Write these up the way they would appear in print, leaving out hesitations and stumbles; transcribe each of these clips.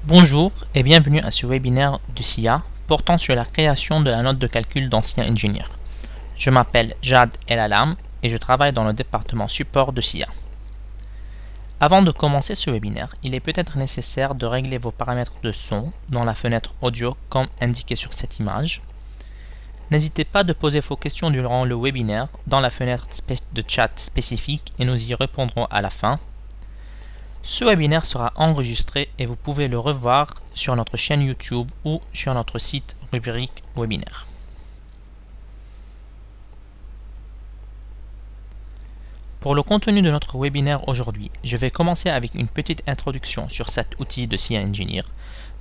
Bonjour et bienvenue à ce webinaire de SIA portant sur la création de la note de calcul dans SIA Engineer. Je m'appelle Jad El Alam et je travaille dans le département support de SIA. Avant de commencer ce webinaire, il est peut-être nécessaire de régler vos paramètres de son dans la fenêtre audio comme indiqué sur cette image. N'hésitez pas de poser vos questions durant le webinaire dans la fenêtre de chat spécifique et nous y répondrons à la fin. Ce webinaire sera enregistré et vous pouvez le revoir sur notre chaîne YouTube ou sur notre site rubrique webinaire. Pour le contenu de notre webinaire aujourd'hui, je vais commencer avec une petite introduction sur cet outil de SIA Engineer,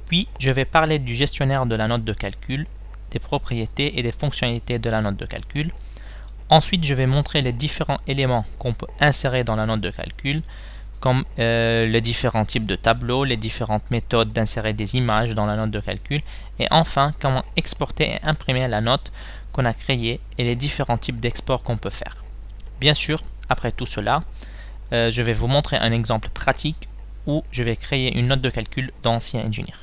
puis je vais parler du gestionnaire de la note de calcul, des propriétés et des fonctionnalités de la note de calcul. Ensuite, je vais montrer les différents éléments qu'on peut insérer dans la note de calcul, comme les différents types de tableaux, les différentes méthodes d'insérer des images dans la note de calcul, et enfin comment exporter et imprimer la note qu'on a créée et les différents types d'export qu'on peut faire. Bien sûr, après tout cela, je vais vous montrer un exemple pratique où je vais créer une note de calcul dans SIA Engineer.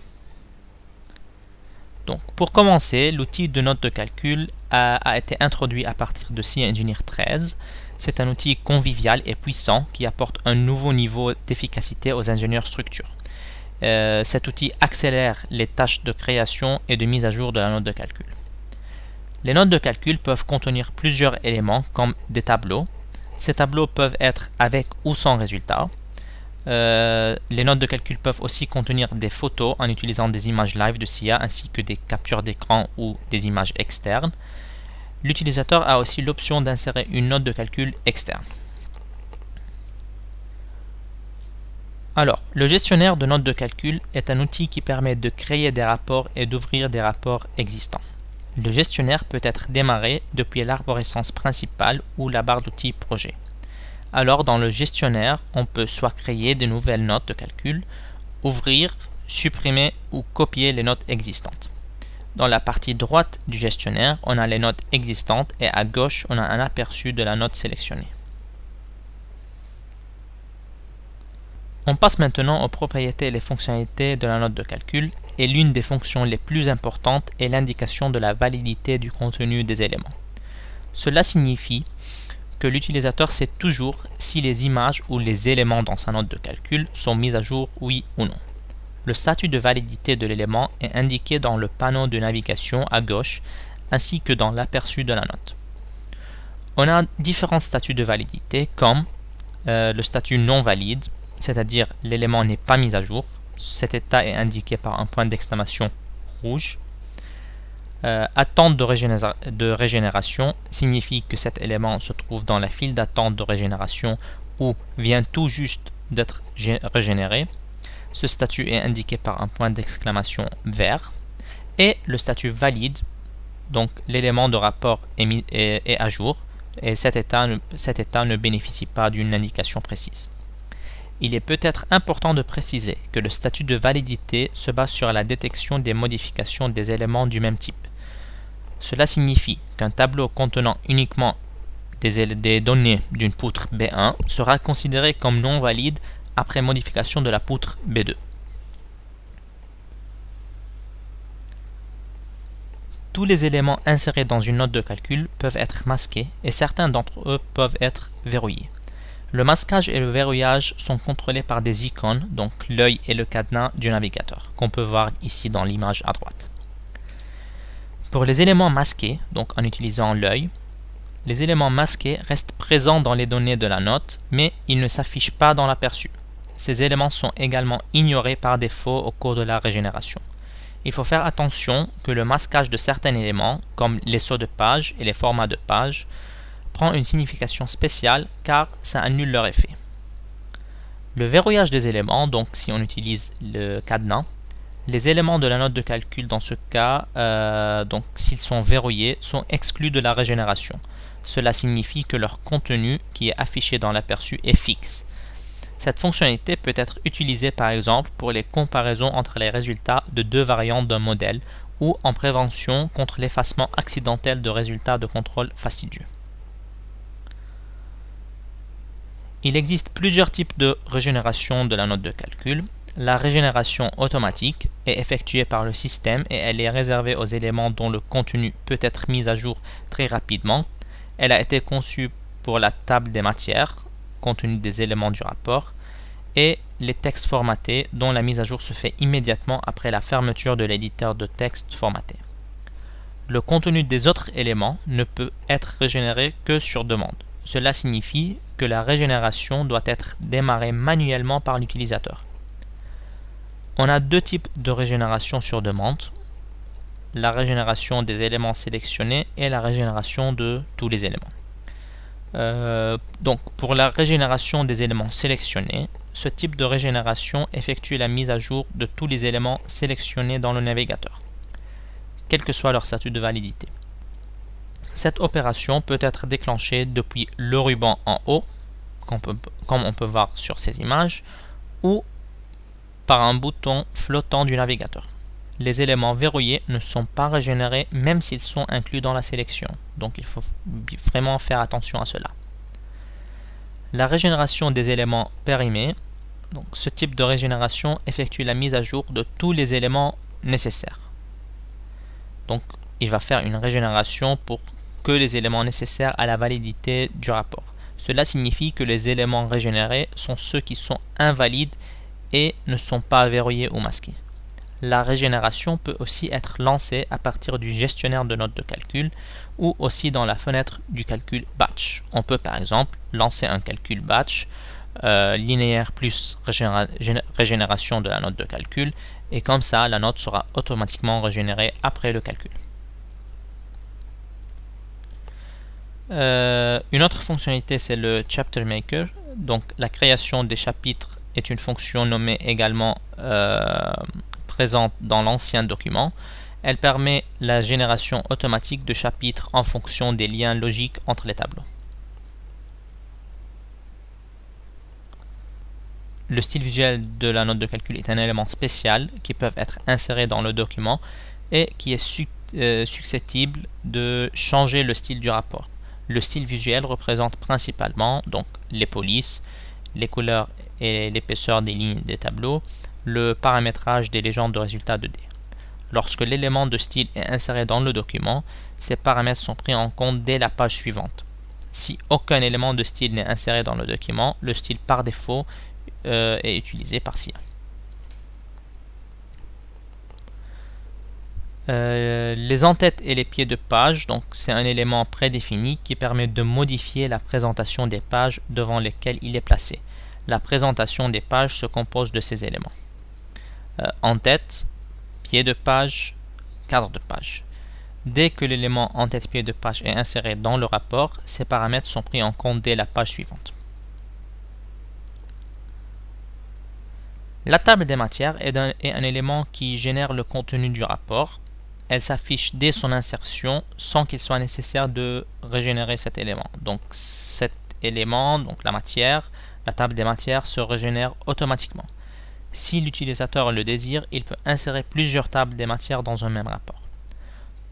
Donc, pour commencer, l'outil de note de calcul a été introduit à partir de SIA Engineer 13. C'est un outil convivial et puissant qui apporte un nouveau niveau d'efficacité aux ingénieurs structure. Cet outil accélère les tâches de création et de mise à jour de la note de calcul. Les notes de calcul peuvent contenir plusieurs éléments comme des tableaux. Ces tableaux peuvent être avec ou sans résultat. Les notes de calcul peuvent aussi contenir des photos en utilisant des images live de SIA ainsi que des captures d'écran ou des images externes. L'utilisateur a aussi l'option d'insérer une note de calcul externe. Alors, le gestionnaire de notes de calcul est un outil qui permet de créer des rapports et d'ouvrir des rapports existants. Le gestionnaire peut être démarré depuis l'arborescence principale ou la barre d'outils projet. Alors, dans le gestionnaire, on peut soit créer de nouvelles notes de calcul, ouvrir, supprimer ou copier les notes existantes. Dans la partie droite du gestionnaire, on a les notes existantes et à gauche, on a un aperçu de la note sélectionnée. On passe maintenant aux propriétés et les fonctionnalités de la note de calcul et l'une des fonctions les plus importantes est l'indication de la validité du contenu des éléments. Cela signifie que l'utilisateur sait toujours si les images ou les éléments dans sa note de calcul sont mis à jour, oui ou non. Le statut de validité de l'élément est indiqué dans le panneau de navigation à gauche ainsi que dans l'aperçu de la note. On a différents statuts de validité comme le statut non valide, c'est-à-dire l'élément n'est pas mis à jour. Cet état est indiqué par un point d'exclamation rouge. Attente de régénération signifie que cet élément se trouve dans la file d'attente de régénération ou vient tout juste d'être régénéré. Ce statut est indiqué par un point d'exclamation vert. Et le statut valide, donc l'élément de rapport est à jour et cet état ne bénéficie pas d'une indication précise. Il est peut-être important de préciser que le statut de validité se base sur la détection des modifications des éléments du même type. Cela signifie qu'un tableau contenant uniquement des données d'une poutre B1 sera considéré comme non valide après modification de la poutre B2. Tous les éléments insérés dans une note de calcul peuvent être masqués et certains d'entre eux peuvent être verrouillés. Le masquage et le verrouillage sont contrôlés par des icônes, donc l'œil et le cadenas du navigateur, qu'on peut voir ici dans l'image à droite. Pour les éléments masqués, donc en utilisant l'œil, les éléments masqués restent présents dans les données de la note, mais ils ne s'affichent pas dans l'aperçu. Ces éléments sont également ignorés par défaut au cours de la régénération. Il faut faire attention que le masquage de certains éléments, comme les sauts de page et les formats de page, prend une signification spéciale car ça annule leur effet. Le verrouillage des éléments, donc si on utilise le cadenas, les éléments de la note de calcul dans ce cas, donc s'ils sont verrouillés, sont exclus de la régénération. Cela signifie que leur contenu qui est affiché dans l'aperçu est fixe. Cette fonctionnalité peut être utilisée par exemple pour les comparaisons entre les résultats de deux variantes d'un modèle ou en prévention contre l'effacement accidentel de résultats de contrôle fastidieux. Il existe plusieurs types de régénération de la note de calcul. La régénération automatique est effectuée par le système et elle est réservée aux éléments dont le contenu peut être mis à jour très rapidement. Elle a été conçue pour la table des matières, contenu des éléments du rapport, et les textes formatés dont la mise à jour se fait immédiatement après la fermeture de l'éditeur de texte formaté. Le contenu des autres éléments ne peut être régénéré que sur demande. Cela signifie que la régénération doit être démarrée manuellement par l'utilisateur. On a deux types de régénération sur demande, la régénération des éléments sélectionnés et la régénération de tous les éléments. Donc pour la régénération des éléments sélectionnés, ce type de régénération effectue la mise à jour de tous les éléments sélectionnés dans le navigateur, quel que soit leur statut de validité. Cette opération peut être déclenchée depuis le ruban en haut, comme on peut voir sur ces images, ou par un bouton flottant du navigateur. Les éléments verrouillés ne sont pas régénérés même s'ils sont inclus dans la sélection, donc il faut vraiment faire attention à cela. La régénération des éléments périmés, donc ce type de régénération effectue la mise à jour de tous les éléments nécessaires. Donc il va faire une régénération pour que les éléments nécessaires à la validité du rapport. Cela signifie que les éléments régénérés sont ceux qui sont invalides et ne sont pas verrouillés ou masqués. La régénération peut aussi être lancée à partir du gestionnaire de notes de calcul ou aussi dans la fenêtre du calcul batch. On peut par exemple lancer un calcul batch linéaire plus régénération de la note de calcul et comme ça la note sera automatiquement régénérée après le calcul. Une autre fonctionnalité c'est le chapter maker. Donc la création des chapitres est une fonction nommée également présente dans l'ancien document. Elle permet la génération automatique de chapitres en fonction des liens logiques entre les tableaux. Le style visuel de la note de calcul est un élément spécial qui peut être inséré dans le document et qui est susceptible de changer le style du rapport. Le style visuel représente principalement donc les polices, les couleurs et l'épaisseur des lignes des tableaux, le paramétrage des légendes de résultats 2D. Lorsque l'élément de style est inséré dans le document, ces paramètres sont pris en compte dès la page suivante. Si aucun élément de style n'est inséré dans le document, le style par défaut est utilisé par SIA. Les en-têtes et les pieds de page, donc c'est un élément prédéfini qui permet de modifier la présentation des pages devant lesquelles il est placé. La présentation des pages se compose de ces éléments. En-tête, pied de page, cadre de page. Dès que l'élément en-tête pied de page est inséré dans le rapport, ces paramètres sont pris en compte dès la page suivante. La table des matières est un élément qui génère le contenu du rapport. Elle s'affiche dès son insertion sans qu'il soit nécessaire de régénérer cet élément. Donc cet élément, donc la matière, la table des matières se régénère automatiquement. Si l'utilisateur le désire, il peut insérer plusieurs tables des matières dans un même rapport.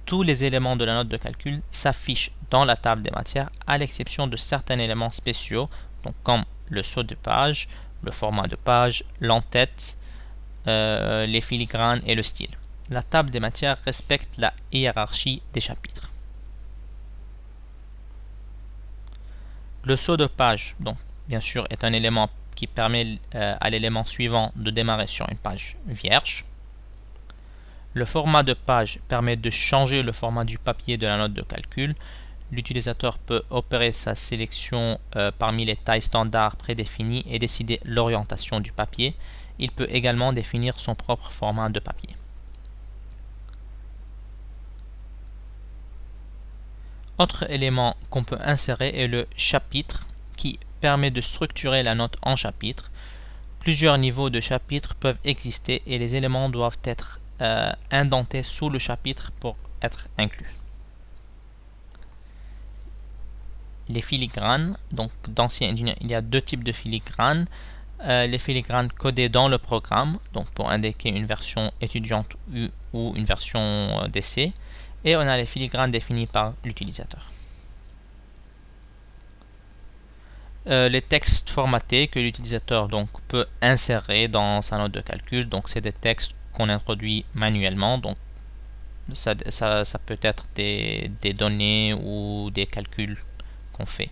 Tous les éléments de la note de calcul s'affichent dans la table des matières à l'exception de certains éléments spéciaux, donc comme le saut de page, le format de page, l'en-tête, les filigranes et le style. La table des matières respecte la hiérarchie des chapitres. Le saut de page, donc, bien sûr, est un élément qui permet à l'élément suivant de démarrer sur une page vierge. Le format de page permet de changer le format du papier de la note de calcul. L'utilisateur peut opérer sa sélection parmi les tailles standards prédéfinies et décider l'orientation du papier. Il peut également définir son propre format de papier. Autre élément qu'on peut insérer est le chapitre qui permet de structurer la note en chapitres. Plusieurs niveaux de chapitres peuvent exister et les éléments doivent être indentés sous le chapitre pour être inclus. Les filigranes, donc dans CEngineer, il y a deux types de filigranes. Les filigranes codés dans le programme, donc pour indiquer une version étudiante ou une version d'essai. Et on a les filigranes définis par l'utilisateur. Les textes formatés que l'utilisateur donc peut insérer dans sa note de calcul. Donc c'est des textes qu'on introduit manuellement. Donc ça peut être des données ou des calculs qu'on fait.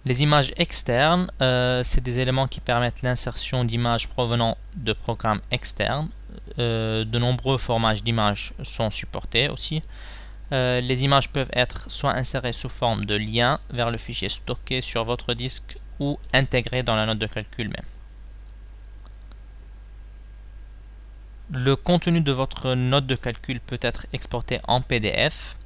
Les images externes, c'est des éléments qui permettent l'insertion d'images provenant de programmes externes. De nombreux formats d'images sont supportés aussi. Les images peuvent être soit insérées sous forme de lien vers le fichier stocké sur votre disque ou intégrées dans la note de calcul même. Le contenu de votre note de calcul peut être exporté en PDF.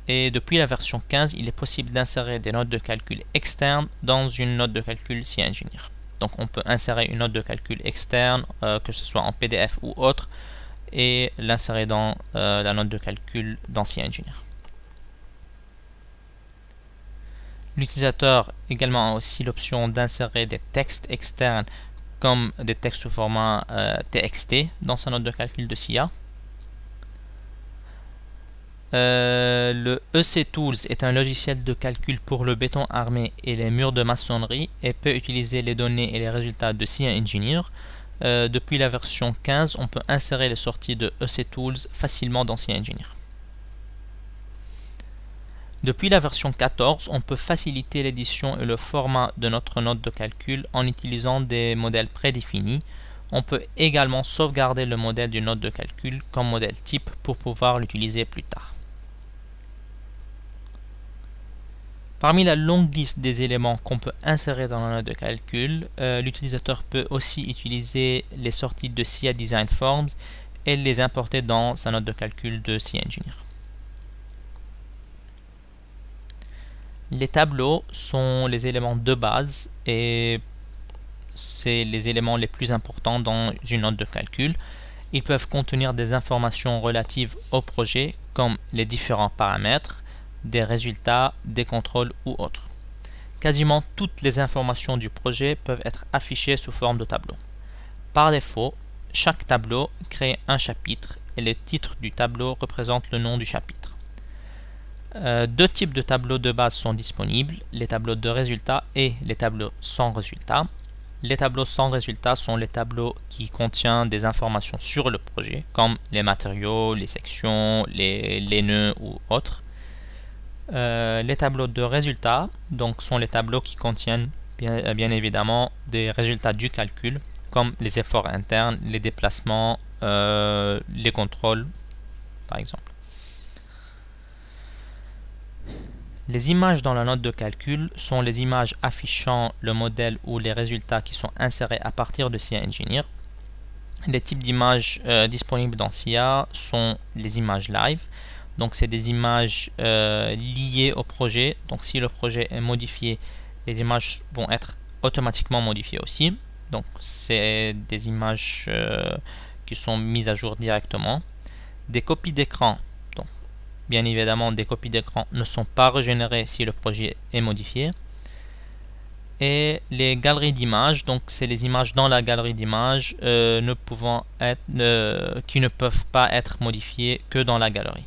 Et depuis la version 15, il est possible d'insérer des notes de calcul externes dans une note de calcul CEngineer. Donc on peut insérer une note de calcul externe, que ce soit en PDF ou autre, et l'insérer dans la note de calcul dans CEngineer. L'utilisateur également a aussi l'option d'insérer des textes externes comme des textes sous format TXT dans sa note de calcul de SIA. Le EC Tools est un logiciel de calcul pour le béton armé et les murs de maçonnerie et peut utiliser les données et les résultats de CEngineer. Depuis la version 15, on peut insérer les sorties de EC Tools facilement dans CEngineer. Depuis la version 14, on peut faciliter l'édition et le format de notre note de calcul en utilisant des modèles prédéfinis. On peut également sauvegarder le modèle d'une note de calcul comme modèle type pour pouvoir l'utiliser plus tard. Parmi la longue liste des éléments qu'on peut insérer dans la note de calcul, l'utilisateur peut aussi utiliser les sorties de SIA Design Forms et les importer dans sa note de calcul de CEngineer. Les tableaux sont les éléments de base et c'est les éléments les plus importants dans une note de calcul. Ils peuvent contenir des informations relatives au projet comme les différents paramètres, des résultats, des contrôles ou autres. Quasiment toutes les informations du projet peuvent être affichées sous forme de tableau. Par défaut, chaque tableau crée un chapitre et le titre du tableau représente le nom du chapitre. Deux types de tableaux de base sont disponibles, les tableaux de résultats et les tableaux sans résultats. Les tableaux sans résultats sont les tableaux qui contiennent des informations sur le projet, comme les matériaux, les sections, les nœuds ou autres. Les tableaux de résultats donc, sont les tableaux qui contiennent bien évidemment des résultats du calcul, comme les efforts internes, les déplacements, les contrôles, par exemple. Les images dans la note de calcul sont les images affichant le modèle ou les résultats qui sont insérés à partir de CEngineer. Les types d'images disponibles dans SIA sont les images live. Donc c'est des images liées au projet. Donc si le projet est modifié, les images vont être automatiquement modifiées aussi. Donc c'est des images qui sont mises à jour directement. Des copies d'écran. Bien évidemment, des copies d'écran ne sont pas régénérées si le projet est modifié. Et les galeries d'images, donc c'est les images dans la galerie d'images qui ne peuvent pas être modifiées que dans la galerie.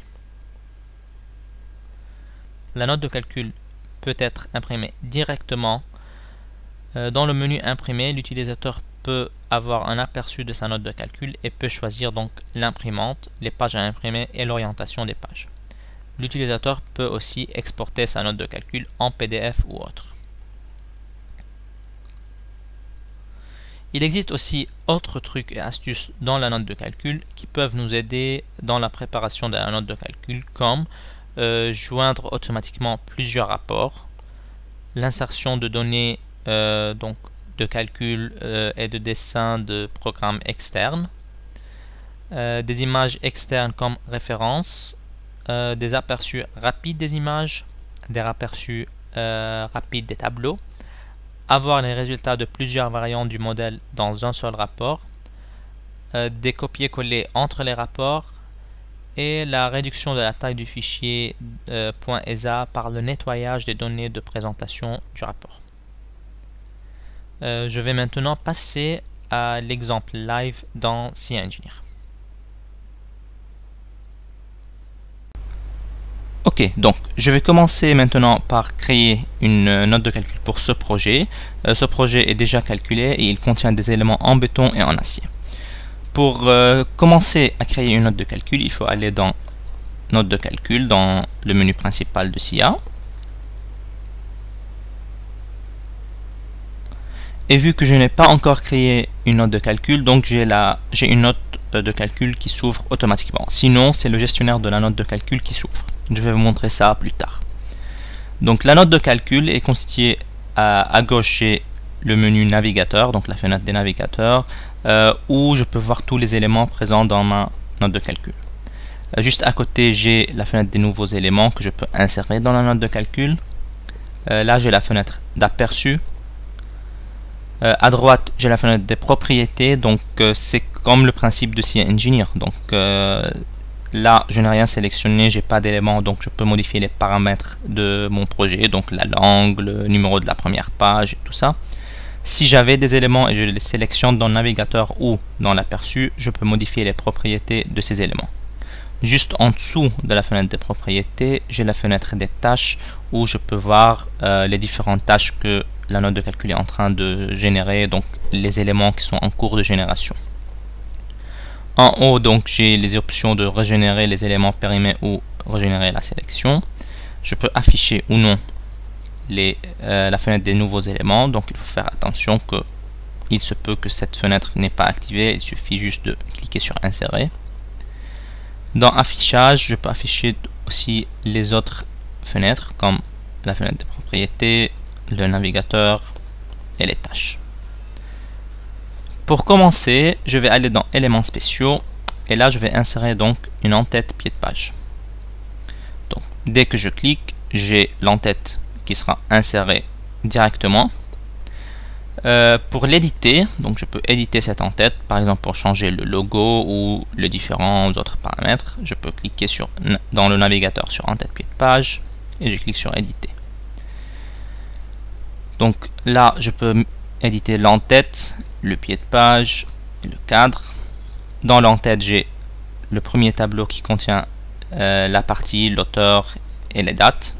La note de calcul peut être imprimée directement. Dans le menu imprimer, l'utilisateur peut avoir un aperçu de sa note de calcul et peut choisir donc l'imprimante, les pages à imprimer et l'orientation des pages. L'utilisateur peut aussi exporter sa note de calcul en PDF ou autre. Il existe aussi autres trucs et astuces dans la note de calcul qui peuvent nous aider dans la préparation de la note de calcul, comme joindre automatiquement plusieurs rapports, l'insertion de données donc de calcul et de dessin de programmes externes, des images externes comme référence, des aperçus rapides des images, des aperçus rapides des tableaux, avoir les résultats de plusieurs variantes du modèle dans un seul rapport, des copier-coller entre les rapports et la réduction de la taille du fichier .esa par le nettoyage des données de présentation du rapport. Je vais maintenant passer à l'exemple live dans CEngineer. Ok, donc je vais commencer maintenant par créer une note de calcul pour ce projet. Ce projet est déjà calculé et il contient des éléments en béton et en acier. Pour commencer à créer une note de calcul, il faut aller dans Note de calcul, dans le menu principal de SIA. Et vu que je n'ai pas encore créé une note de calcul, donc j'ai une note de calcul qui s'ouvre automatiquement. Sinon, c'est le gestionnaire de la note de calcul qui s'ouvre. Je vais vous montrer ça plus tard. Donc la note de calcul est constituée à gauche, j'ai le menu navigateur, donc la fenêtre des navigateurs, où je peux voir tous les éléments présents dans ma note de calcul. Juste à côté, j'ai la fenêtre des nouveaux éléments que je peux insérer dans la note de calcul. Là, j'ai la fenêtre d'aperçu. À droite, j'ai la fenêtre des propriétés. Donc, c'est comme le principe de SIA Engineer. Donc, là, je n'ai rien sélectionné, j'ai pas d'éléments, donc je peux modifier les paramètres de mon projet, donc la langue, le numéro de la première page et tout ça. Si j'avais des éléments et je les sélectionne dans le navigateur ou dans l'aperçu, je peux modifier les propriétés de ces éléments. Juste en dessous de la fenêtre des propriétés, j'ai la fenêtre des tâches où je peux voir les différentes tâches que la note de calcul est en train de générer, donc les éléments qui sont en cours de génération. En haut, donc, j'ai les options de régénérer les éléments périmés ou régénérer la sélection. Je peux afficher ou non la fenêtre des nouveaux éléments, donc il faut faire attention que il se peut que cette fenêtre n'est pas activée, il suffit juste de cliquer sur insérer. Dans affichage, je peux afficher aussi les autres fenêtres comme la fenêtre des propriétés, le navigateur et les tâches. Pour commencer, je vais aller dans éléments spéciaux et là je vais insérer donc une en-tête pied de page. Donc dès que je clique, j'ai l'en-tête qui sera insérée directement. Pour l'éditer, donc je peux éditer cette en-tête, par exemple pour changer le logo ou les différents autres paramètres, je peux cliquer dans le navigateur sur en-tête pied de page et je clique sur éditer. Donc là, je peux éditer l'en-tête, le pied de page, le cadre. Dans l'en-tête, j'ai le premier tableau qui contient la partie, l'auteur et les dates.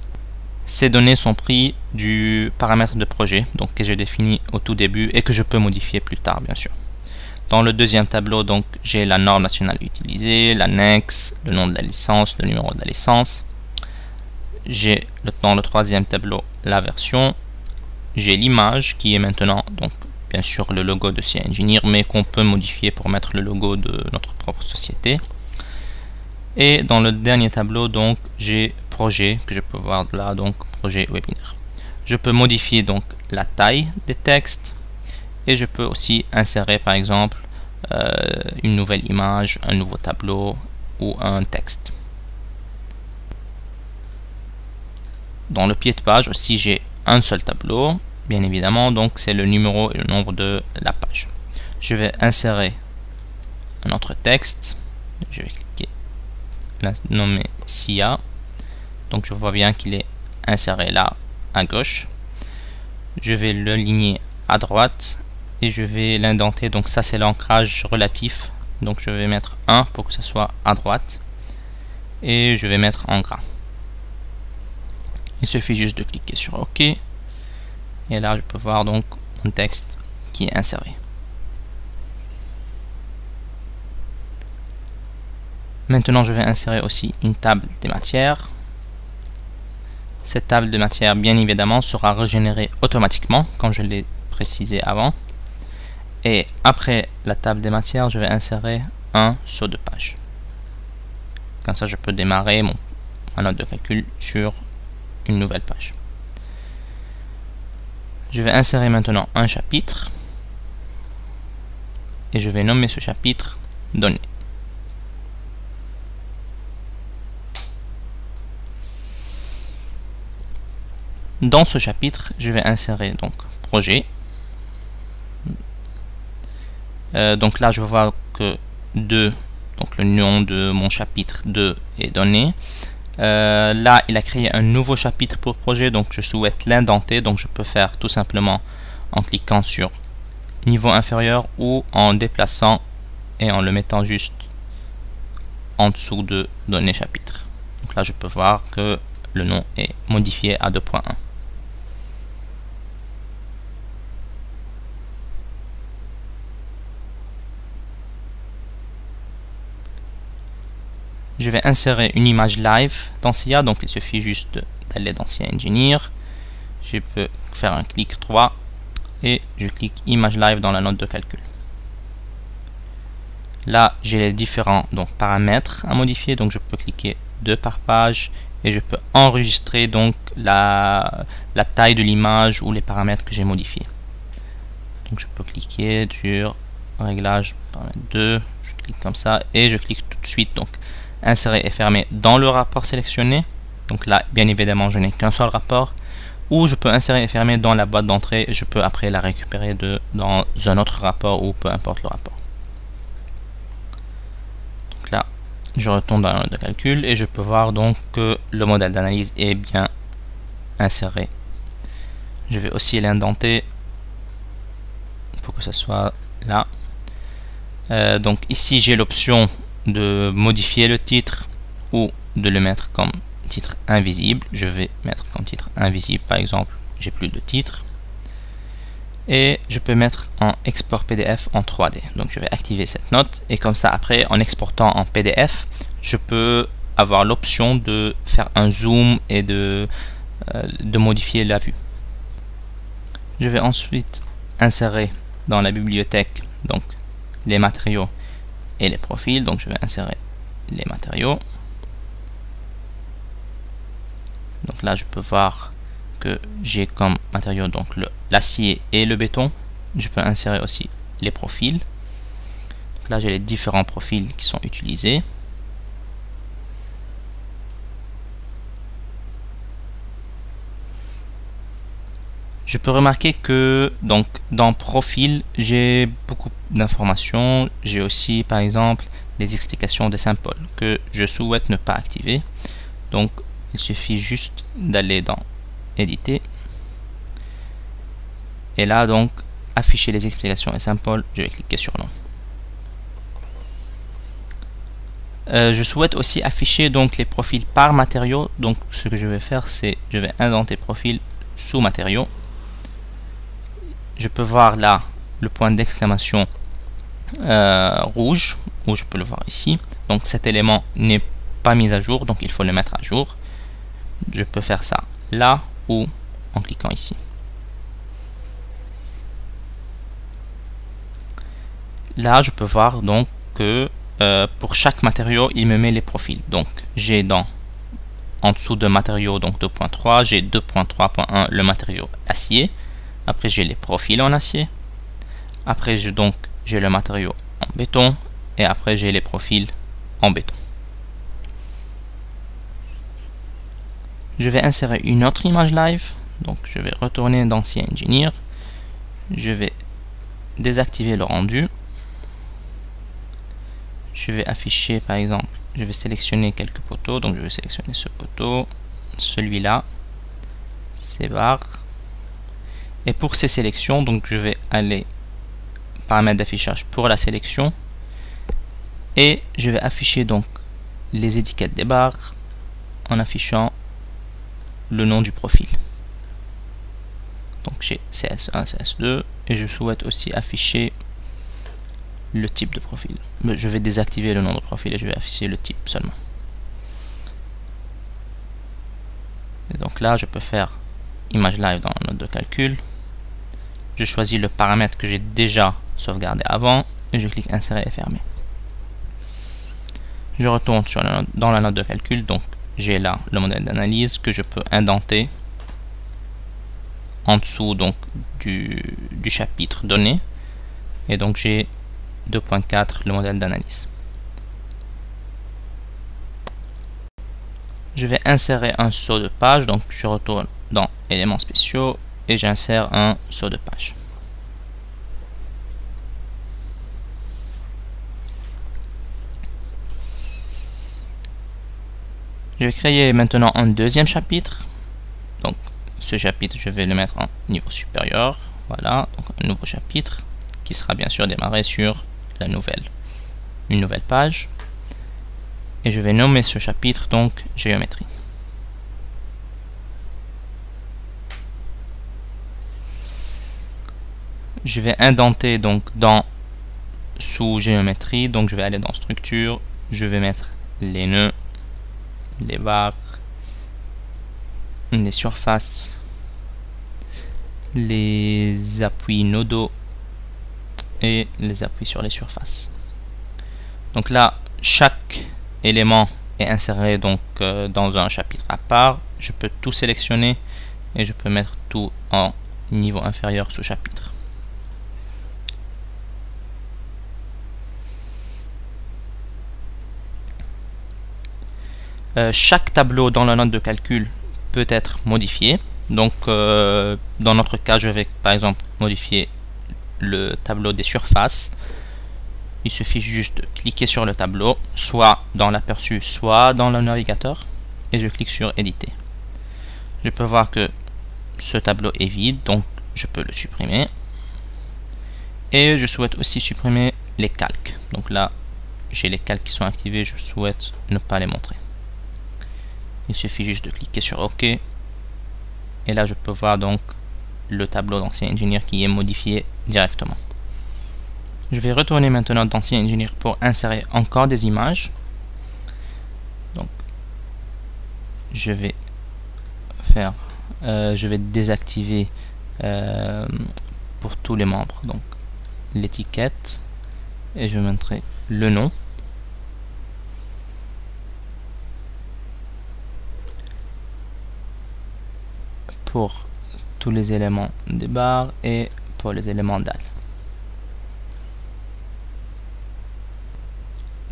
Ces données sont prises du paramètre de projet, donc que j'ai défini au tout début et que je peux modifier plus tard, bien sûr. Dans le deuxième tableau, donc j'ai la norme nationale utilisée, l'annexe, le nom de la licence, le numéro de la licence. J'ai dans le troisième tableau la version. J'ai l'image qui est maintenant, donc bien sûr le logo de SIA Engineer, mais qu'on peut modifier pour mettre le logo de notre propre société. Et dans le dernier tableau, donc j'ai projet que je peux voir là, donc projet webinaire. Je peux modifier donc la taille des textes et je peux aussi insérer par exemple une nouvelle image, un nouveau tableau ou un texte. Dans le pied de page aussi, j'ai un seul tableau, bien évidemment, donc c'est le numéro et le nombre de la page. Je vais insérer un autre texte, je vais cliquer, la nommer SIA, donc je vois bien qu'il est inséré là à gauche. Je vais le ligner à droite et je vais l'indenter, donc ça c'est l'ancrage relatif, donc je vais mettre 1 pour que ce soit à droite et je vais mettre en gras. Il suffit juste de cliquer sur OK et là je peux voir donc mon texte qui est inséré. Maintenant je vais insérer aussi une table des matières. Cette table de matière bien évidemment sera régénérée automatiquement comme je l'ai précisé avant. Et après la table des matières, je vais insérer un saut de page. Comme ça je peux démarrer ma note de calcul sur une nouvelle page. Je vais insérer maintenant un chapitre et je vais nommer ce chapitre données. Dans ce chapitre, je vais insérer donc projet. Donc là, je vois que 2, donc le nom de mon chapitre 2 est donné. Là, il a créé un nouveau chapitre pour projet, donc je souhaite l'indenter, donc je peux faire tout simplement en cliquant sur niveau inférieur ou en déplaçant et en le mettant juste en dessous de données chapitre. Donc là, je peux voir que le nom est modifié à 2.1. Je vais insérer une image live dans SIA, donc il suffit juste d'aller dans SIA Engineer. Je peux faire un clic droit et je clique image live dans la note de calcul. Là, j'ai les différents paramètres à modifier, donc je peux cliquer 2 par page et je peux enregistrer donc la taille de l'image ou les paramètres que j'ai modifiés. Donc je peux cliquer sur réglage paramètre 2, je clique comme ça et je clique tout de suite donc insérer et fermer dans le rapport sélectionné. Donc là, bien évidemment, je n'ai qu'un seul rapport. Ou je peux insérer et fermer dans la boîte d'entrée et je peux après la récupérer dans un autre rapport ou peu importe le rapport. Donc là, je retourne dans la note de calcul et je peux voir donc que le modèle d'analyse est bien inséré. Je vais aussi l'indenter pour que ce soit là. Donc ici, j'ai l'option de modifier le titre ou de le mettre comme titre invisible. Je vais mettre comme titre invisible par exemple, j'ai plus de titre. Et je peux mettre en export PDF en 3D. Donc je vais activer cette note et comme ça après en exportant en PDF, je peux avoir l'option de faire un zoom et de modifier la vue. Je vais ensuite insérer dans la bibliothèque donc les matériaux et les profils. Donc je vais insérer les matériaux. Donc là je peux voir que j'ai comme matériaux donc l'acier et le béton. Je peux insérer aussi les profils. Donc là j'ai les différents profils qui sont utilisés. Je peux remarquer que donc dans profil, j'ai beaucoup d'informations. J'ai aussi par exemple les explications des symboles que je souhaite ne pas activer. Donc il suffit juste d'aller dans éditer. Et là donc afficher les explications et symboles, je vais cliquer sur non. Je souhaite aussi afficher donc les profils par matériau. Donc ce que je vais faire, c'est je vais indenter profil sous matériaux. Je peux voir là le point d'exclamation rouge, ou je peux le voir ici. Donc cet élément n'est pas mis à jour, donc il faut le mettre à jour. Je peux faire ça là ou en cliquant ici. Là, je peux voir donc que pour chaque matériau, il me met les profils. Donc j'ai en dessous de matériaux donc 2.3, j'ai 2.3.1 le matériau acier. Après j'ai les profils en acier. Après j'ai le matériau en béton. Et après j'ai les profils en béton. Je vais insérer une autre image live. Donc je vais retourner dans SIA Engineer. Je vais désactiver le rendu. Je vais afficher par exemple, je vais sélectionner quelques poteaux. Donc je vais sélectionner ce poteau, celui-là, ces barres. Et pour ces sélections, donc je vais aller paramètres d'affichage pour la sélection et je vais afficher donc les étiquettes des barres en affichant le nom du profil. Donc j'ai CS1, CS2 et je souhaite aussi afficher le type de profil. Je vais désactiver le nom de profil et je vais afficher le type seulement. Et donc là je peux faire image live dans la note de calcul. Je choisis le paramètre que j'ai déjà sauvegardé avant et je clique insérer et fermer. Je retourne dans la note de calcul. Donc j'ai là le modèle d'analyse que je peux indenter en dessous donc du chapitre donné. Et donc j'ai 2.4 le modèle d'analyse. Je vais insérer un saut de page. Donc je retourne dans éléments spéciaux et j'insère un saut de page. Je vais créer maintenant un deuxième chapitre. Donc ce chapitre, je vais le mettre en niveau supérieur. Voilà, donc un nouveau chapitre qui sera bien sûr démarré sur une nouvelle page. et je vais nommer ce chapitre donc géométrie. Je vais indenter donc sous géométrie, donc je vais aller dans structure, je vais mettre les nœuds, les barres, les surfaces, les appuis nodaux et les appuis sur les surfaces. Donc là, chaque élément est inséré donc dans un chapitre à part. Je peux tout sélectionner et je peux mettre tout en niveau inférieur sous chapitre. Chaque tableau dans la note de calcul peut être modifié. Donc dans notre cas, je vais par exemple modifier le tableau des surfaces. Il suffit juste de cliquer sur le tableau, soit dans l'aperçu, soit dans le navigateur, et je clique sur éditer. Je peux voir que ce tableau est vide, donc je peux le supprimer. Et je souhaite aussi supprimer les calques. Donc là, j'ai les calques qui sont activés, je souhaite ne pas les montrer. Il suffit juste de cliquer sur OK. Et là, je peux voir donc le tableau d'Ancien Engineer qui est modifié directement. Je vais retourner maintenant dans Ancien Engineer pour insérer encore des images. Donc, je vais désactiver pour tous les membres donc l'étiquette et je mettrai le nom. Pour tous les éléments des barres et pour les éléments dalles.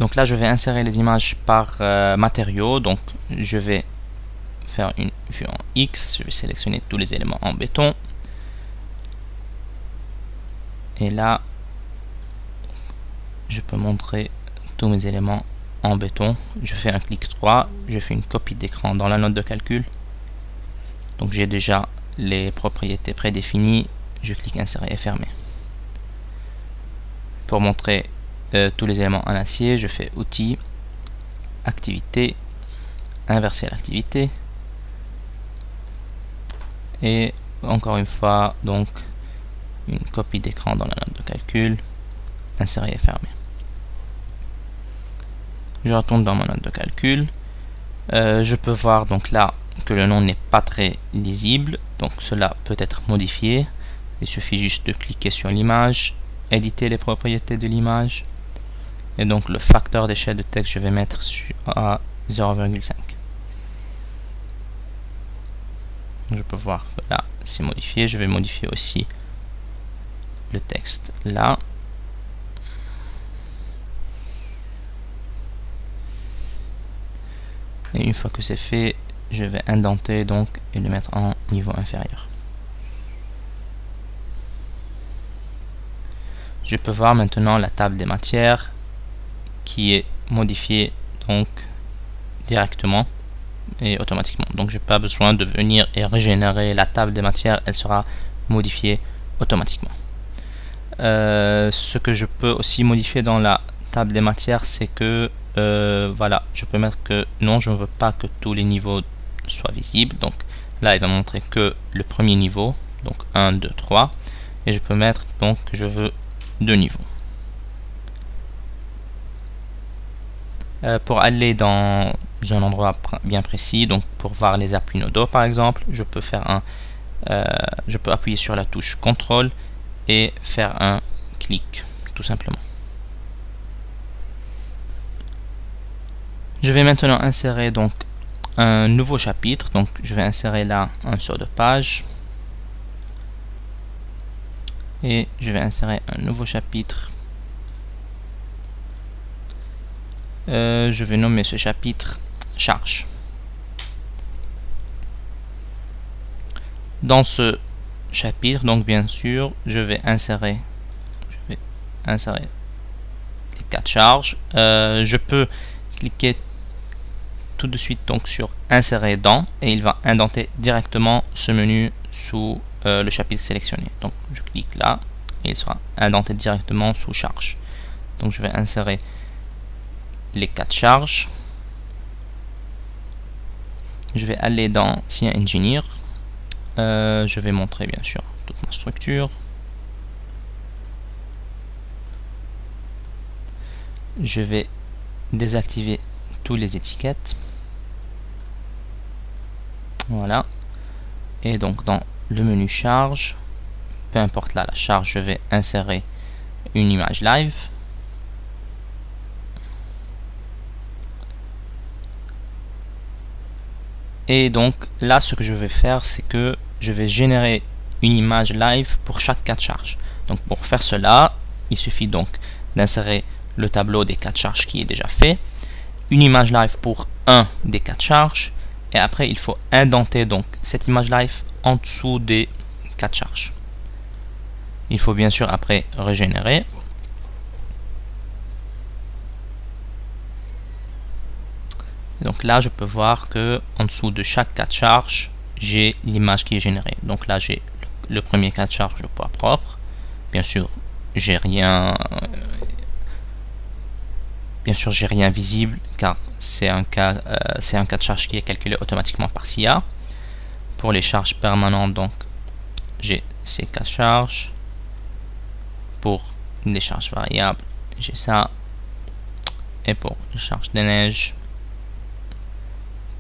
Donc là, je vais insérer les images par matériaux. Donc, je vais faire une vue en X. Je vais sélectionner tous les éléments en béton. Et là, je peux montrer tous mes éléments en béton. Je fais un clic droit. Je fais une copie d'écran dans la note de calcul. Donc, j'ai déjà les propriétés prédéfinies. Je clique insérer et fermer. Pour montrer tous les éléments en acier, je fais outils, activité, inverser l'activité et encore une fois donc une copie d'écran dans la note de calcul, insérer et fermer. Je retourne dans ma note de calcul. Je peux voir donc là que le nom n'est pas très lisible, donc cela peut être modifié. Il suffit juste de cliquer sur l'image, éditer les propriétés de l'image. Et donc le facteur d'échelle de texte, je vais mettre à 0,5. Je peux voir que là, c'est modifié. Je vais modifier aussi le texte là. Et une fois que c'est fait, je vais indenter donc et le mettre en niveau inférieur. Je peux voir maintenant la table des matières qui est modifiée donc directement et automatiquement. Donc j'ai pas besoin de venir et régénérer la table des matières, elle sera modifiée automatiquement. Ce que je peux aussi modifier dans la table des matières, c'est que voilà, je peux mettre que non, je ne veux pas que tous les niveaux soient visibles. Donc là, il va montrer que le premier niveau, donc 1, 2, 3, et je peux mettre donc que je veux 2 niveaux. Pour aller dans un endroit bien précis, donc pour voir les appuis nodaux par exemple, je peux faire je peux appuyer sur la touche CTRL et faire un clic tout simplement. Je vais maintenant insérer donc un nouveau chapitre, donc je vais insérer là un saut de page et je vais insérer un nouveau chapitre. Je vais nommer ce chapitre charge. Dans ce chapitre, donc bien sûr, je vais insérer les 4 charges. Je peux cliquer tout de suite donc sur insérer dans et il va indenter directement ce menu sous le chapitre sélectionné. Donc je clique là et il sera indenté directement sous charge. Donc je vais insérer les 4 charges je vais aller dans CienEngineer. Je vais montrer bien sûr toute ma structure. Je vais désactiver toutes les étiquettes. Voilà. Et donc dans le menu charge, peu importe là la charge, je vais insérer une image live. Et donc là, ce que je vais faire, c'est que je vais générer une image live pour chaque cas de charge. Donc pour faire cela, il suffit donc d'insérer le tableau des cas de charge qui est déjà fait, une image live pour un des cas de charge, et après il faut indenter donc cette image live en dessous des cas de charge. Il faut bien sûr après régénérer. Donc là, je peux voir que en dessous de chaque cas de charge, j'ai l'image qui est générée. Donc là, j'ai le premier cas de charge de poids propre. Bien sûr, j'ai rien visible car c'est un cas de charge qui est calculé automatiquement par SIA. Pour les charges permanentes, donc j'ai ces cas de charge. Pour les charges variables, j'ai ça. Et pour les charges de neige,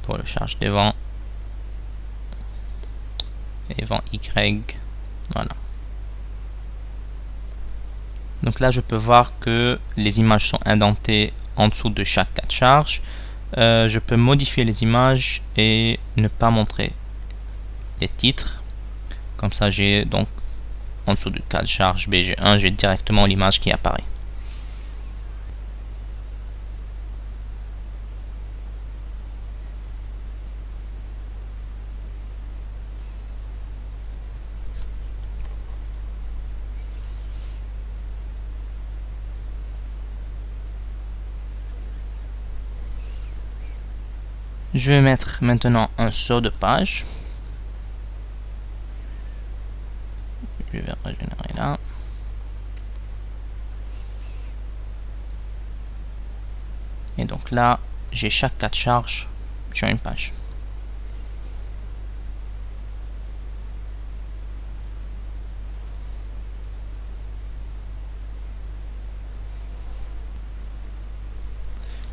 pour le charge des vents et vent Y, voilà. Donc là je peux voir que les images sont indentées en dessous de chaque cas de charge. Je peux modifier les images et ne pas montrer les titres. Comme ça j'ai donc en dessous du cas de charge BG1, j'ai directement l'image qui apparaît. Je vais mettre maintenant un saut de page. Je vais régénérer là. Et donc là, j'ai chaque cas de charge sur une page.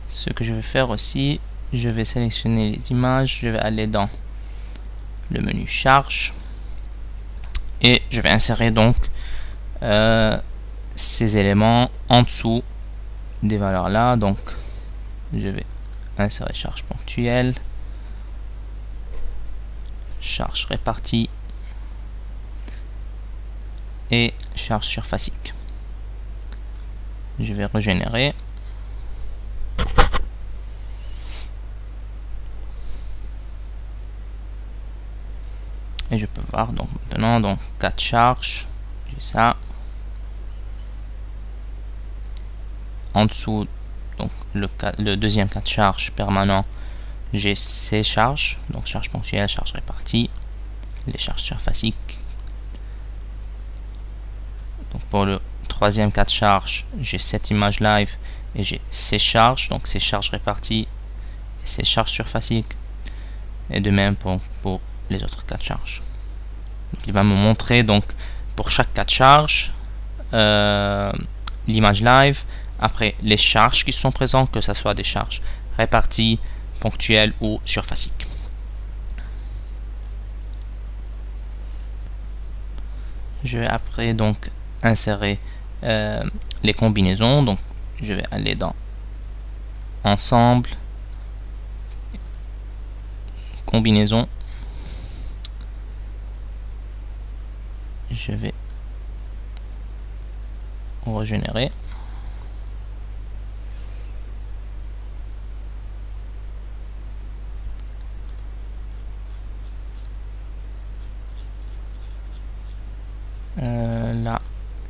Ce que je vais faire aussi, je vais sélectionner les images, je vais aller dans le menu charge et je vais insérer donc ces éléments en dessous des valeurs là. Donc je vais insérer charge ponctuelle, charge répartie et charge surfacique. Je vais régénérer. Et je peux voir donc maintenant donc cas de charge, j'ai ça. En dessous donc le deuxième cas de charge permanent, j'ai ces charges, donc charge ponctuelle, charge répartie, les charges surfaciques. Donc pour le troisième cas de charge, j'ai cette image live et j'ai ces charges, donc ces charges réparties et ces charges surfaciques. Et de même pour les autres cas de charge. Donc, il va me montrer donc pour chaque cas de charge l'image live, après les charges qui sont présentes, que ce soit des charges réparties, ponctuelles ou surfaciques. Je vais après donc insérer les combinaisons. Donc je vais aller dans ensemble, combinaison. Je vais régénérer. Là,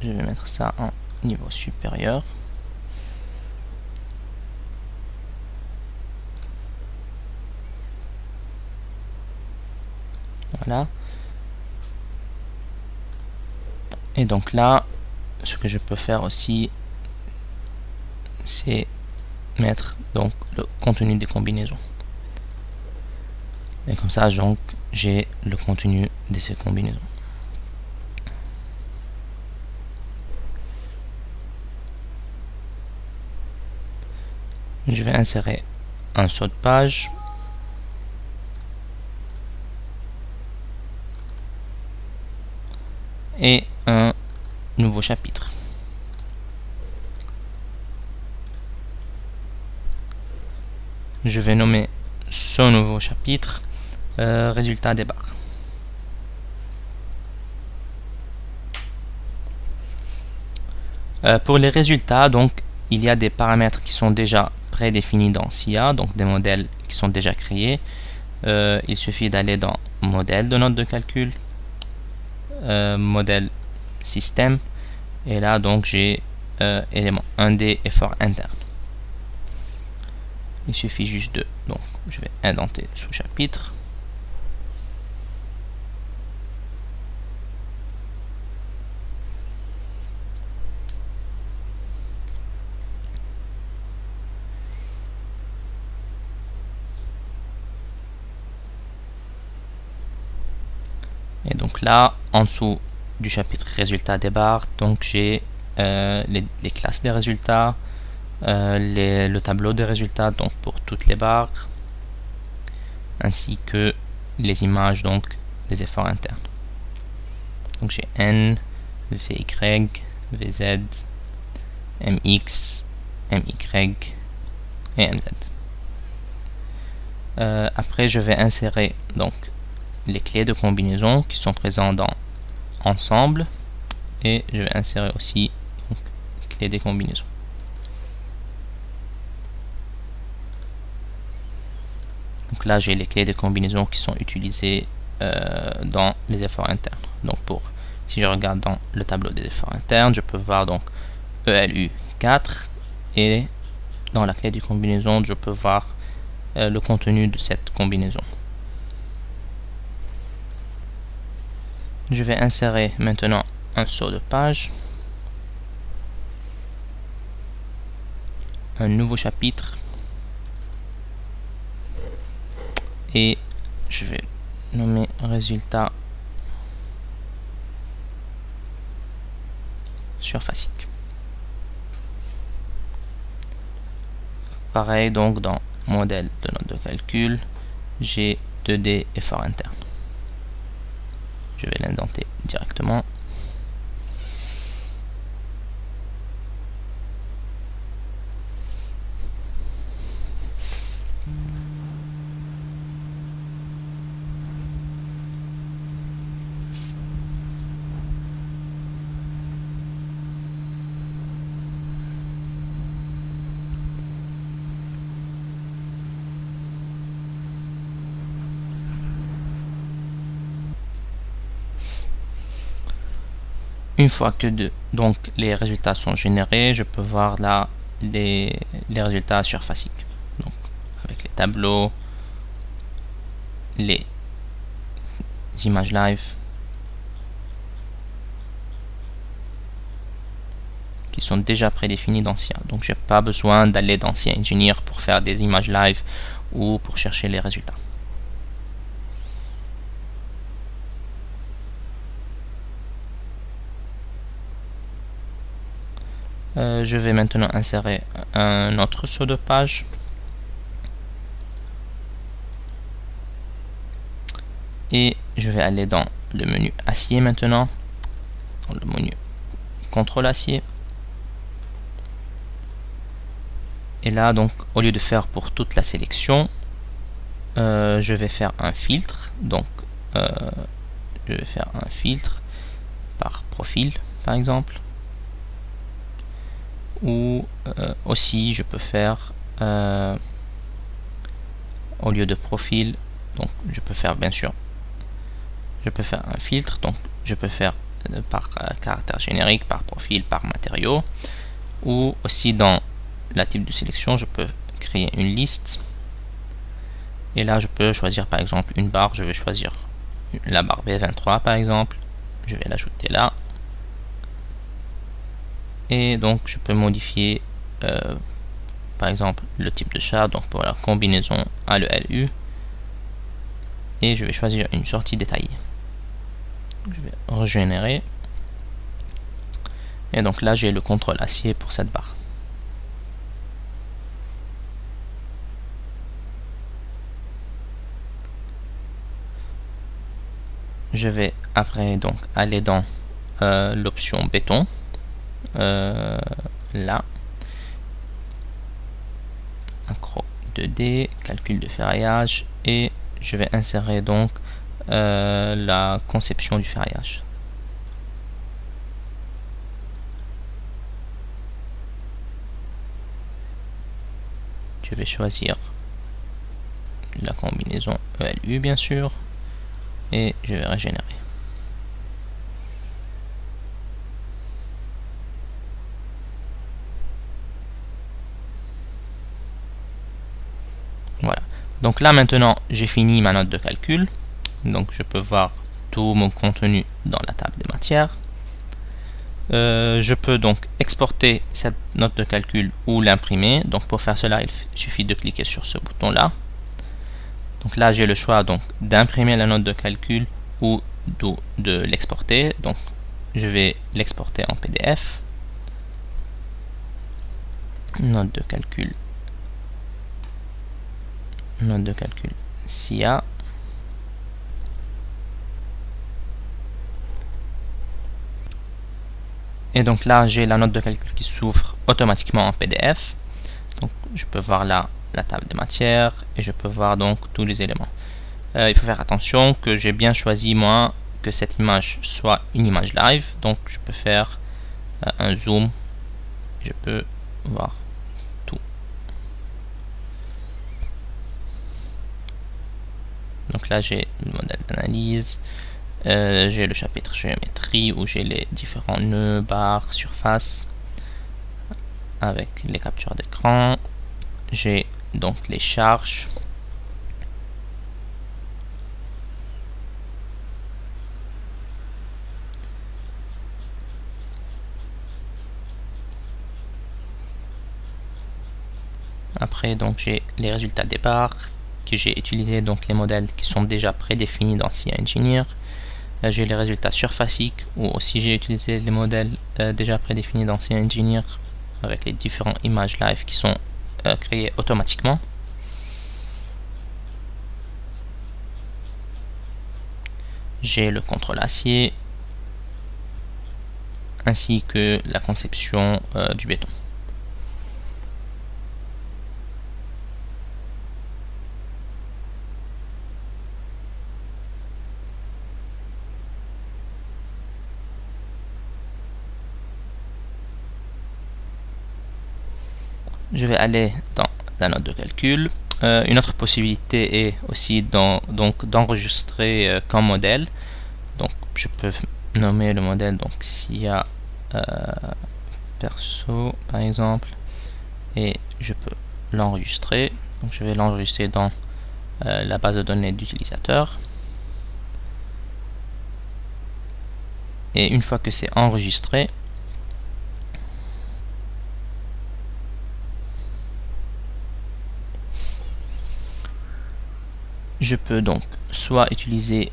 je vais mettre ça en niveau supérieur. Voilà. Et donc là, ce que je peux faire aussi, c'est mettre donc le contenu des combinaisons. Et comme ça, donc, j'ai le contenu de ces combinaisons. Je vais insérer un saut de page. Et un nouveau chapitre. Je vais nommer ce nouveau chapitre résultat des barres. Pour les résultats, donc, il y a des paramètres qui sont déjà prédéfinis dans SIA, donc des modèles qui sont déjà créés. Il suffit d'aller dans modèle de note de calcul, modèle système, et là donc j'ai élément 1D effort interne. Il suffit juste de, donc je vais indenter sous chapitre. Et donc là, en dessous du chapitre résultats des barres, donc j'ai les classes des résultats, le tableau des résultats donc pour toutes les barres, ainsi que les images donc des efforts internes. Donc j'ai N, VY, VZ, MX, MY et MZ. Après je vais insérer donc les clés de combinaison qui sont présentes dans ensemble, et je vais insérer aussi donc, clés des combinaisons. Donc là j'ai les clés de combinaison qui sont utilisées dans les efforts internes. Donc si je regarde dans le tableau des efforts internes, je peux voir donc ELU 4, et dans la clé de combinaison je peux voir le contenu de cette combinaison. Je vais insérer maintenant un saut de page, un nouveau chapitre, et je vais nommer résultat surfacique. Pareil donc dans modèle de note de calcul, j'ai 2D effort interne. Je vais l'indenter directement. Une fois que donc les résultats sont générés, je peux voir là les résultats surfaciques. Donc avec les tableaux, les images live qui sont déjà prédéfinis dans SIA. Donc j'ai pas besoin d'aller dans SIA Engineer pour faire des images live ou pour chercher les résultats. Je vais maintenant insérer un autre saut de page. Et je vais aller dans le menu acier maintenant, dans le menu contrôle acier. Et là, donc, au lieu de faire pour toute la sélection, je vais faire un filtre. Donc, je vais faire un filtre par profil, par exemple. Ou aussi, je peux faire, au lieu de profil, donc, je peux faire, bien sûr, je peux faire un filtre. Donc, je peux faire par caractère générique, par profil, par matériau. Ou aussi dans la type de sélection, je peux créer une liste, et là je peux choisir par exemple une barre. Je vais choisir la barre B23 par exemple, je vais l'ajouter là, et donc je peux modifier par exemple le type de charte. Donc pour la combinaison A le LU, et je vais choisir une sortie détaillée. Je vais régénérer. Et donc là, j'ai le contrôle acier pour cette barre. Je vais après donc aller dans l'option béton. Là. Macro 2D, calcul de ferraillage, et je vais insérer donc la conception du ferraillage. Je vais choisir la combinaison ELU bien sûr, et je vais régénérer. Voilà. Donc là maintenant j'ai fini ma note de calcul. Donc je peux voir tout mon contenu dans la table des matières. Je peux donc exporter cette note de calcul ou l'imprimer. Donc pour faire cela, il suffit de cliquer sur ce bouton là. Donc là j'ai le choix donc d'imprimer la note de calcul ou de l'exporter. Donc je vais l'exporter en PDF. Note de calcul SIA. Et donc là, j'ai la note de calcul qui s'ouvre automatiquement en PDF. Donc je peux voir là la table des matières et je peux voir donc tous les éléments. Il faut faire attention que j'ai bien choisi moi que cette image soit une image live. Donc je peux faire un zoom. Je peux voir tout. Donc là j'ai le modèle d'analyse. J'ai le chapitre géométrie où j'ai les différents nœuds, barres, surfaces avec les captures d'écran. J'ai donc les charges. Après donc j'ai les résultats des barres que j'ai utilisé, donc les modèles qui sont déjà prédéfinis dans SIA Engineer. J'ai les résultats surfaciques où aussi j'ai utilisé les modèles déjà prédéfinis dans SIA Engineer avec les différentes images live qui sont créées automatiquement. J'ai le contrôle acier ainsi que la conception du béton. Je vais aller dans la note de calcul. Une autre possibilité est aussi d'enregistrer comme modèle. Donc je peux nommer le modèle donc SIA perso par exemple, et je peux l'enregistrer. Donc je vais l'enregistrer dans la base de données d'utilisateur. Et une fois que c'est enregistré, je peux donc soit utiliser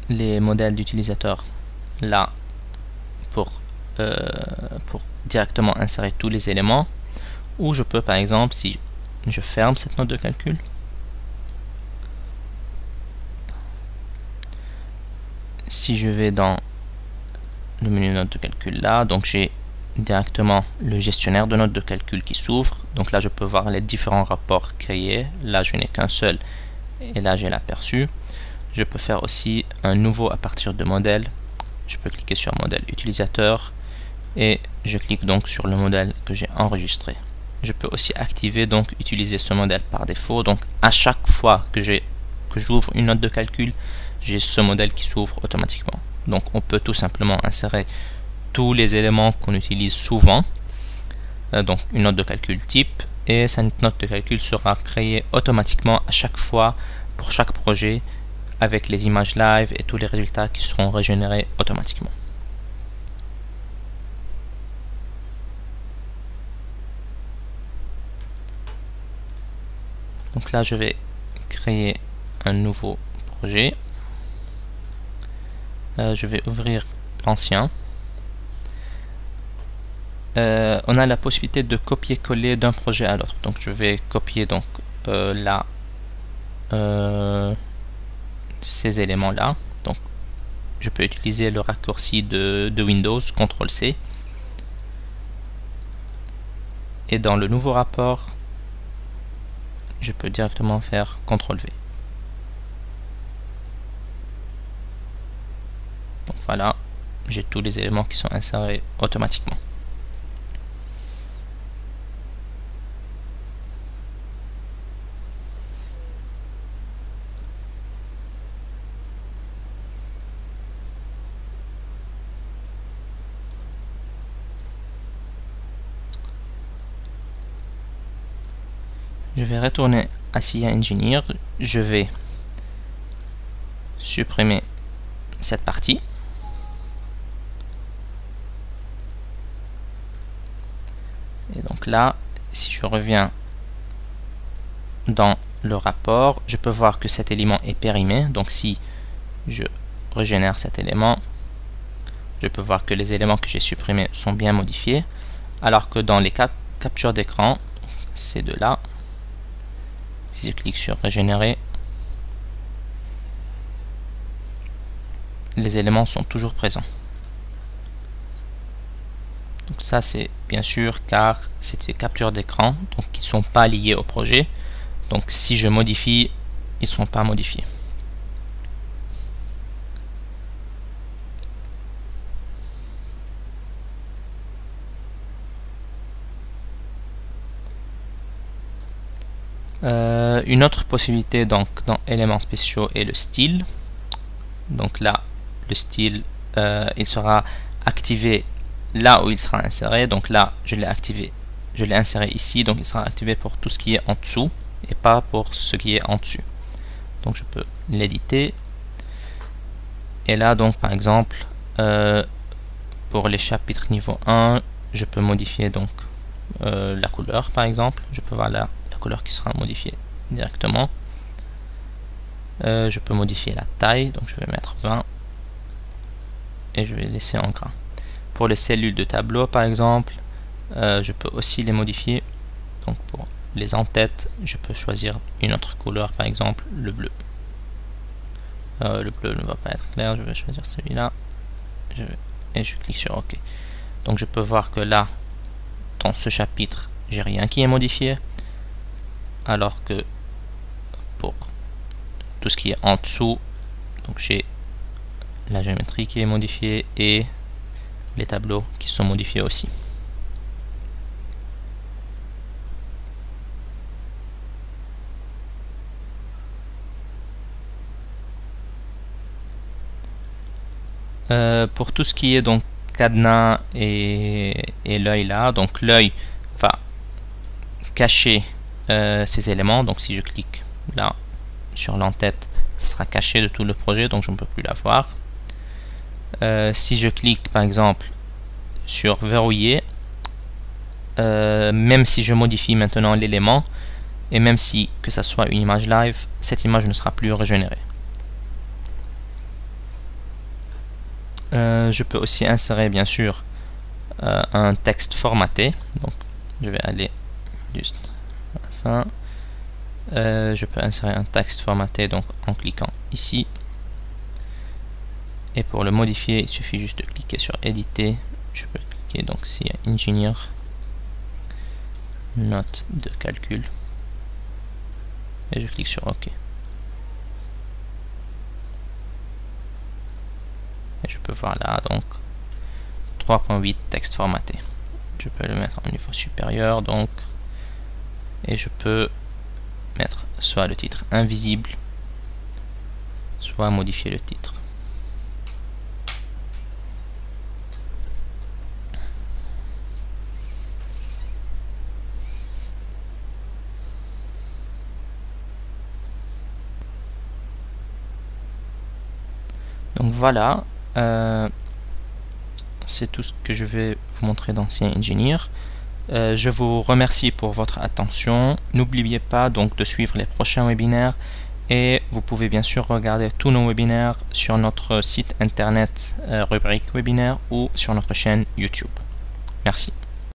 les modèles d'utilisateurs là pour directement insérer tous les éléments, ou je peux par exemple, si je ferme cette note de calcul, si je vais dans le menu note de calcul là, donc j'ai directement le gestionnaire de notes de calcul qui s'ouvre. Donc là je peux voir les différents rapports créés. Là je n'ai qu'un seul et là j'ai l'aperçu. Je peux faire aussi un nouveau à partir de modèle. Je peux cliquer sur modèle utilisateur et je clique donc sur le modèle que j'ai enregistré. Je peux aussi activer donc utiliser ce modèle par défaut. Donc à chaque fois que j'ouvre une note de calcul, j'ai ce modèle qui s'ouvre automatiquement. Donc on peut tout simplement insérer tous les éléments qu'on utilise souvent, donc une note de calcul type, et cette note de calcul sera créée automatiquement à chaque fois pour chaque projet avec les images live et tous les résultats qui seront régénérés automatiquement. Donc là je vais créer un nouveau projet. Je vais ouvrir l'ancien. On a la possibilité de copier-coller d'un projet à l'autre. Donc je vais copier donc là ces éléments là. Donc je peux utiliser le raccourci de Windows, CTRL-C. Et dans le nouveau rapport, je peux directement faire CTRL-V. Donc voilà, j'ai tous les éléments qui sont insérés automatiquement. Je vais retourner à SIA Engineer, je vais supprimer cette partie. Et donc là, si je reviens dans le rapport, je peux voir que cet élément est périmé. Donc si je régénère cet élément, je peux voir que les éléments que j'ai supprimés sont bien modifiés. Alors que dans les captures d'écran, ces deux-là, si je clique sur régénérer, les éléments sont toujours présents. Donc ça c'est bien sûr car c'est des captures d'écran donc qui ne sont pas liées au projet. Donc si je modifie, ils ne seront pas modifiés. Une autre possibilité donc dans éléments spéciaux est le style. Donc là le style il sera activé là où il sera inséré. Donc là je l'ai activé, je l'ai inséré ici, donc il sera activé pour tout ce qui est en dessous et pas pour ce qui est en dessus. Donc je peux l'éditer et là donc par exemple pour les chapitres niveau 1 je peux modifier donc la couleur par exemple. Je peux voir là la couleur qui sera modifiée directement. Je peux modifier la taille, donc je vais mettre 20 et je vais laisser en gras. Pour les cellules de tableau par exemple, je peux aussi les modifier. Donc pour les en-têtes, je peux choisir une autre couleur, par exemple le bleu. Le bleu ne va pas être clair, je vais choisir celui-là et je clique sur OK. Donc je peux voir que là, dans ce chapitre, j'ai rien qui est modifié, alors que pour tout ce qui est en dessous, donc j'ai la géométrie qui est modifiée et les tableaux qui sont modifiés aussi. Pour tout ce qui est donc cadenas et l'œil là, donc l'œil va cacher ces éléments. Donc si je clique là sur l'entête, ça sera caché de tout le projet, donc je ne peux plus la voir. Si je clique par exemple sur verrouiller, même si je modifie maintenant l'élément et même si que ça soit une image live, cette image ne sera plus régénérée. Je peux aussi insérer bien sûr un texte formaté. Donc je vais aller juste à la fin. Je peux insérer un texte formaté donc en cliquant ici. Et pour le modifier, il suffit juste de cliquer sur éditer. Je peux cliquer donc SIA Engineer, note de calcul et je clique sur OK. Et je peux voir là donc 3.8 texte formaté. Je peux le mettre au niveau supérieur donc et je peux mettre soit le titre invisible, soit modifier le titre. Donc voilà, c'est tout ce que je vais vous montrer dans SIA Engineer. Je vous remercie pour votre attention. N'oubliez pas donc de suivre les prochains webinaires Et vous pouvez bien sûr regarder tous nos webinaires sur notre site internet rubrique webinaire ou sur notre chaîne YouTube. Merci.